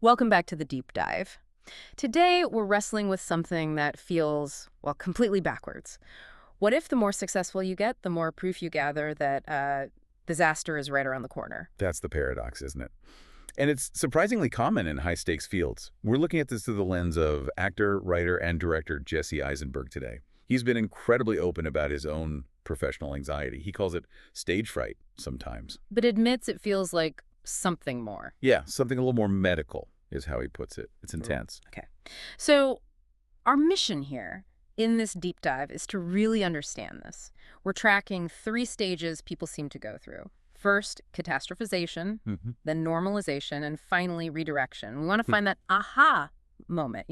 Welcome back to the deep dive. Today, we're wrestling with something that feels, well, completely backwards. What if the more successful you get, the more proof you gather that disaster is right around the corner? That's the paradox, isn't it? And it's surprisingly common in high-stakes fields. We're looking at this through the lens of actor, writer, and director Jesse Eisenberg today. He's been incredibly open about his own professional anxiety. He calls it stage fright sometimes. But admits it feels like something more. Yeah, something a little more medical is how he puts it. It's intense. Okay. So our mission here in this deep dive is to really understand this. We're tracking 3 stages people seem to go through. First, catastrophization, then normalization, and finally redirection. We want to find that aha moment,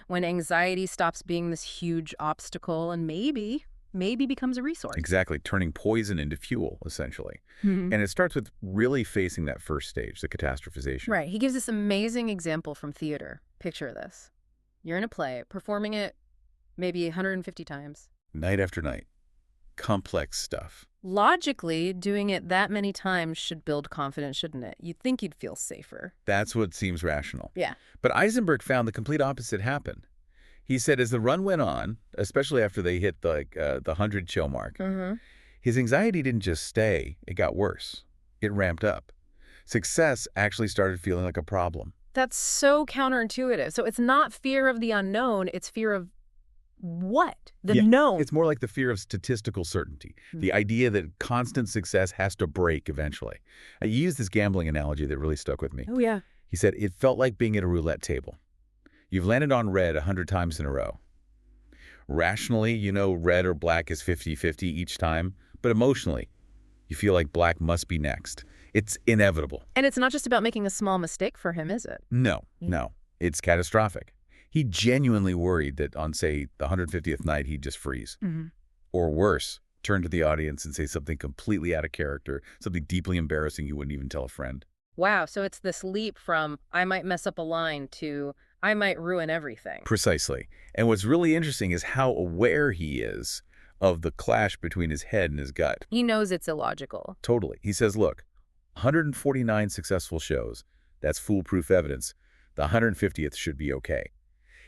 when anxiety stops being this huge obstacle and maybe becomes a resource. Exactly, turning poison into fuel, essentially. And it starts with really facing that first stage, the catastrophization. Right. He gives this amazing example from theater. Picture this. You're in a play, performing it maybe 150 times. Night after night. Complex stuff. Logically, doing it that many times should build confidence, shouldn't it? You'd think you'd feel safer. That's what seems rational. Yeah. But Eisenberg found the complete opposite happened. He said as the run went on, especially after they hit the 100 show mark, his anxiety didn't just stay, it got worse. It ramped up. Success actually started feeling like a problem. That's so counterintuitive. So it's not fear of the unknown, it's fear of what? The known. It's more like the fear of statistical certainty, the idea that constant success has to break eventually. I used this gambling analogy that really stuck with me. Oh, yeah. He said, it felt like being at a roulette table. You've landed on red 100 times in a row. Rationally, you know red or black is 50-50 each time, but emotionally, you feel like black must be next. It's inevitable. And it's not just about making a small mistake for him, is it? No. It's catastrophic. He genuinely worried that on, say, the 150th night, he'd just freeze. Or worse, turn to the audience and say something completely out of character, something deeply embarrassing you wouldn't even tell a friend. Wow, so it's this leap from, I might mess up a line, to, I might ruin everything. Precisely. And what's really interesting is how aware he is of the clash between his head and his gut. He knows it's illogical. Totally. He says, look, 149 successful shows, that's foolproof evidence. The 150th should be okay.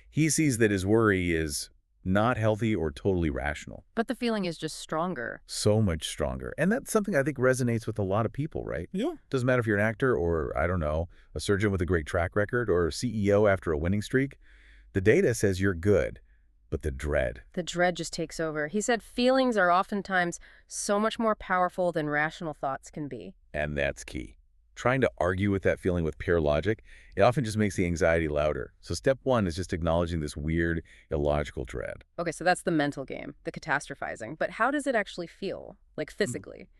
He sees that his worry is not healthy or totally rational. But the feeling is just stronger. So much stronger. And that's something I think resonates with a lot of people, right? Yeah. Doesn't matter if you're an actor or, I don't know, a surgeon with a great track record or a CEO after a winning streak. The data says you're good, but the dread. The dread just takes over. He said feelings are oftentimes so much more powerful than rational thoughts can be. And that's key. Trying to argue with that feeling with pure logic, it often just makes the anxiety louder. So step 1 is just acknowledging this weird, illogical dread. Okay, so that's the mental game, the catastrophizing. But how does it actually feel, like physically?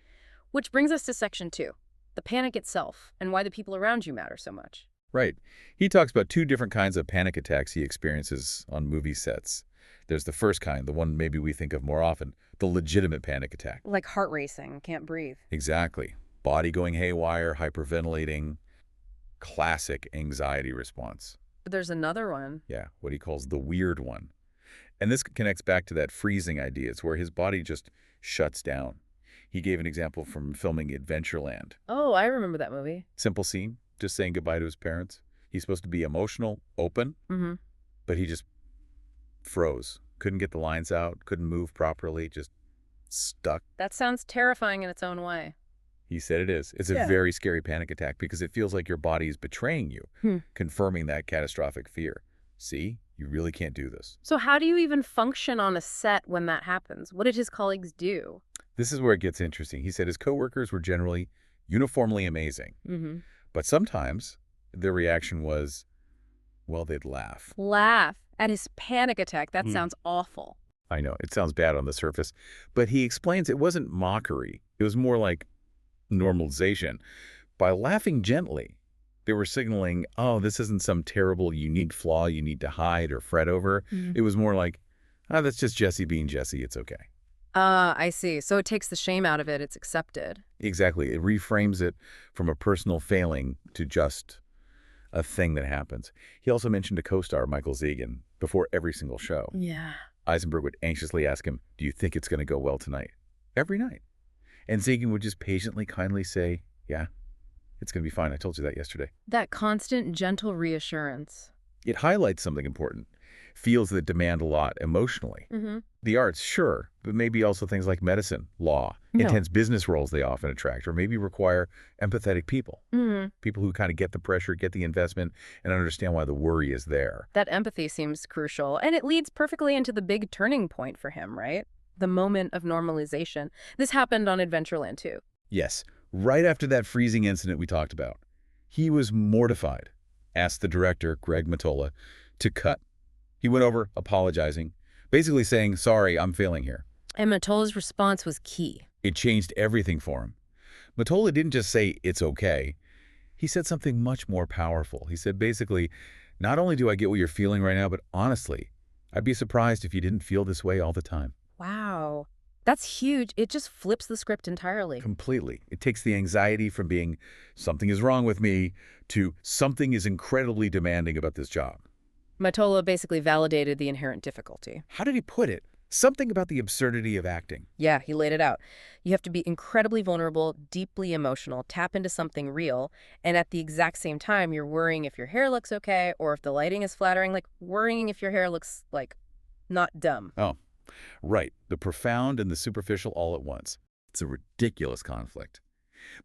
Which brings us to section 2, the panic itself, and why the people around you matter so much. Right. He talks about 2 different kinds of panic attacks he experiences on movie sets. There's the first kind, the one maybe we think of more often, the legitimate panic attack. Like heart racing, can't breathe. Exactly. Body going haywire, hyperventilating, classic anxiety response. But there's another one. Yeah, what he calls the weird one. And this connects back to that freezing idea. It's where his body just shuts down. He gave an example from filming Adventureland. Oh, I remember that movie. Simple scene, just saying goodbye to his parents. He's supposed to be emotional, open, but he just froze. Couldn't get the lines out, couldn't move properly, just stuck. That sounds terrifying in its own way. He said it is. It's a very scary panic attack because it feels like your body is betraying you, confirming that catastrophic fear. See, you really can't do this. So how do you even function on a set when that happens? What did his colleagues do? This is where it gets interesting. He said his coworkers were generally uniformly amazing, but sometimes their reaction was, well, they'd laugh. Laugh at his panic attack. That sounds awful. I know, it sounds bad on the surface, but he explains it wasn't mockery. It was more like normalization. By laughing gently, they were signaling, oh, this isn't some terrible, unique flaw you need to hide or fret over. It was more like, oh, that's just Jesse being Jesse. It's okay. I see. So it takes the shame out of it. It's accepted. Exactly. It reframes it from a personal failing to just a thing that happens. He also mentioned a co-star, Michael Zegan, before every single show. Yeah. Eisenberg would anxiously ask him, do you think it's going to go well tonight? Every night. And Zegan would just patiently, kindly say, yeah, It's going to be fine. I told you that yesterday. That constant, gentle reassurance. It highlights something important. Fields that demand a lot emotionally. Mm-hmm. The arts, sure, but maybe also things like medicine, law, No. intense business roles they often attract, or maybe require empathetic people. Mm-hmm. People who kind of get the pressure, get the investment, and understand why the worry is there. That empathy seems crucial, and it leads perfectly into the big turning point for him, right? The moment of normalization. This happened on Adventureland, too. Yes, right after that freezing incident we talked about, he was mortified, asked the director, Greg Mottola, to cut. He went over apologizing, basically saying, sorry, I'm failing here. And Mottola's response was key. It changed everything for him. Mottola didn't just say, it's okay. He said something much more powerful. He said, basically, not only do I get what you're feeling right now, but honestly, I'd be surprised if you didn't feel this way all the time. Wow. That's huge. It just flips the script entirely. Completely. It takes the anxiety from being something is wrong with me to something is incredibly demanding about this job. Mottola basically validated the inherent difficulty. How did he put it? Something about the absurdity of acting. Yeah, he laid it out. You have to be incredibly vulnerable, deeply emotional, tap into something real, and at the exact same time, you're worrying if your hair looks okay or if the lighting is flattering, like worrying if your hair looks, like, not dumb. Oh, right. The profound and the superficial all at once. It's a ridiculous conflict.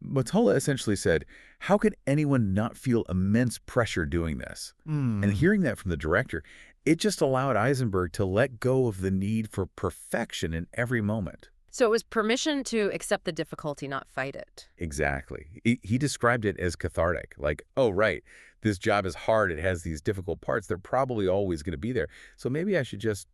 Mottola essentially said, how could anyone not feel immense pressure doing this? And hearing that from the director, it just allowed Eisenberg to let go of the need for perfection in every moment. So it was permission to accept the difficulty, not fight it. Exactly. He described it as cathartic, like, oh, right, this job is hard, it has these difficult parts, they're probably always going to be there, so maybe I should just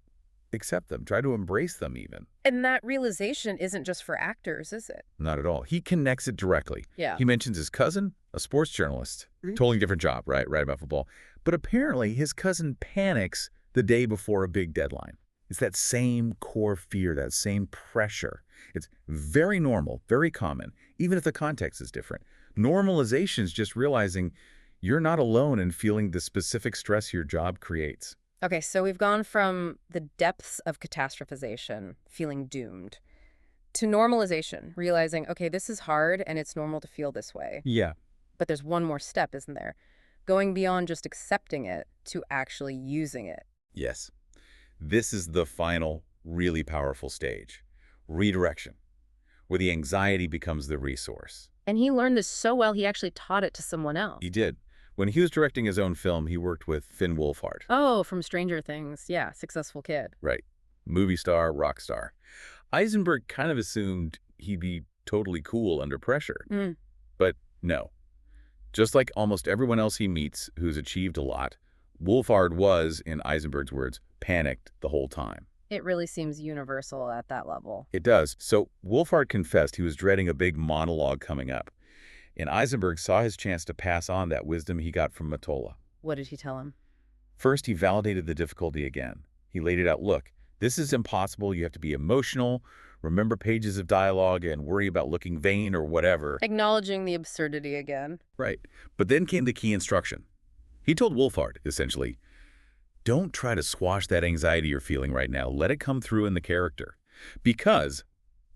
accept them, try to embrace them even. And that realization isn't just for actors, is it? Not at all. He connects it directly. Yeah. He mentions his cousin, a sports journalist. Totally different job, right about football. But apparently his cousin panics the day before a big deadline. It's that same core fear, that same pressure. It's very normal, very common, even if the context is different. Normalization is just realizing you're not alone in feeling the specific stress your job creates. Okay, so we've gone from the depths of catastrophization, feeling doomed, to normalization, realizing, okay, this is hard and it's normal to feel this way. Yeah. But there's one more step, isn't there? Going beyond just accepting it to actually using it. Yes. This is the final, really powerful stage. Redirection, where the anxiety becomes the resource. And he learned this so well, he actually taught it to someone else. He did. When he was directing his own film, he worked with Finn Wolfhard. Oh, from Stranger Things. Yeah, successful kid. Right. Movie star, rock star. Eisenberg kind of assumed he'd be totally cool under pressure. But no. Just like almost everyone else he meets who's achieved a lot, Wolfhard was, in Eisenberg's words, panicked the whole time. It really seems universal at that level. It does. So Wolfhard confessed he was dreading a big monologue coming up. And Eisenberg saw his chance to pass on that wisdom he got from Mottola. What did he tell him? First, he validated the difficulty again. He laid it out, look, this is impossible. You have to be emotional, remember pages of dialogue, and worry about looking vain or whatever. Acknowledging the absurdity again. Right. But then came the key instruction. He told Wolfhard, essentially, don't try to squash that anxiety you're feeling right now. Let it come through in the character. Because,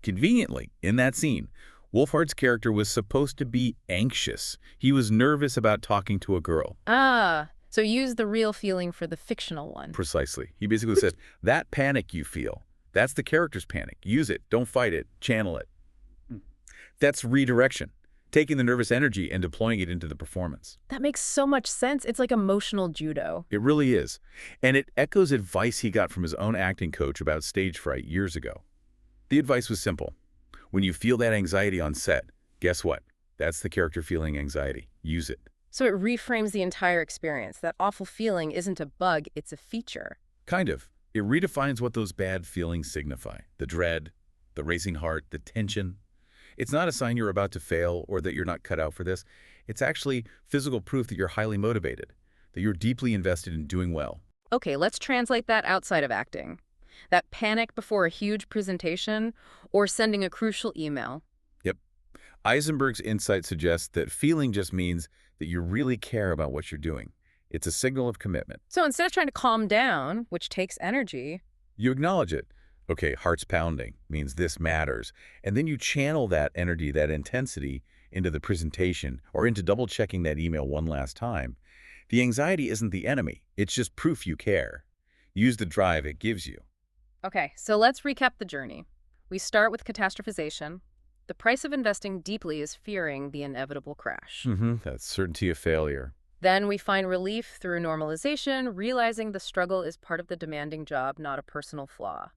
conveniently, in that scene, Wolfhard's character was supposed to be anxious. He was nervous about talking to a girl. Ah, so use the real feeling for the fictional one. Precisely. He basically said, that panic you feel, that's the character's panic. Use it. Don't fight it. Channel it. That's redirection. Taking the nervous energy and deploying it into the performance. That makes so much sense. It's like emotional judo. It really is. And it echoes advice he got from his own acting coach about stage fright years ago. The advice was simple. When you feel that anxiety on set, guess what? That's the character feeling anxiety. Use it. So it reframes the entire experience. That awful feeling isn't a bug, it's a feature. Kind of. It redefines what those bad feelings signify. The dread, the racing heart, the tension. It's not a sign you're about to fail or that you're not cut out for this. It's actually physical proof that you're highly motivated, that you're deeply invested in doing well. Okay, let's translate that outside of acting. That panic before a huge presentation or sending a crucial email. Yep. Eisenberg's insight suggests that feeling just means that you really care about what you're doing. It's a signal of commitment. So instead of trying to calm down, which takes energy, you acknowledge it. Okay, heart's pounding means this matters. And then you channel that energy, that intensity, into the presentation, or into double-checking that email one last time, the anxiety isn't the enemy. It's just proof you care. Use the drive it gives you. Okay, so let's recap the journey. We start with catastrophization. The price of investing deeply is fearing the inevitable crash. That certainty of failure. Then we find relief through normalization, realizing the struggle is part of the demanding job, not a personal flaw.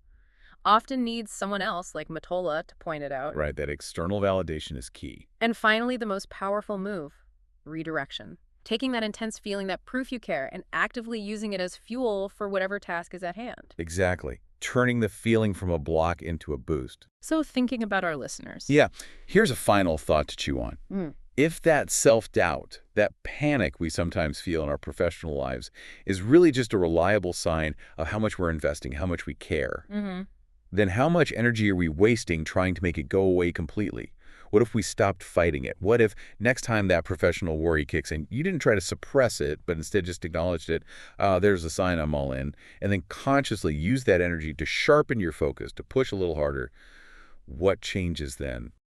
Often needs someone else, like Matola, to point it out. Right, that external validation is key. And finally, the most powerful move, redirection. Taking that intense feeling, that proof you care, and actively using it as fuel for whatever task is at hand. Exactly. Turning the feeling from a block into a boost. So thinking about our listeners. Yeah, here's a final thought to chew on. If that self-doubt, that panic we sometimes feel in our professional lives, is really just a reliable sign of how much we're investing, how much we care, then how much energy are we wasting trying to make it go away completely? What if we stopped fighting it? What if next time that professional worry kicks in, you didn't try to suppress it, but instead just acknowledged it, there's a sign I'm all in, and then consciously use that energy to sharpen your focus, to push a little harder? What changes then?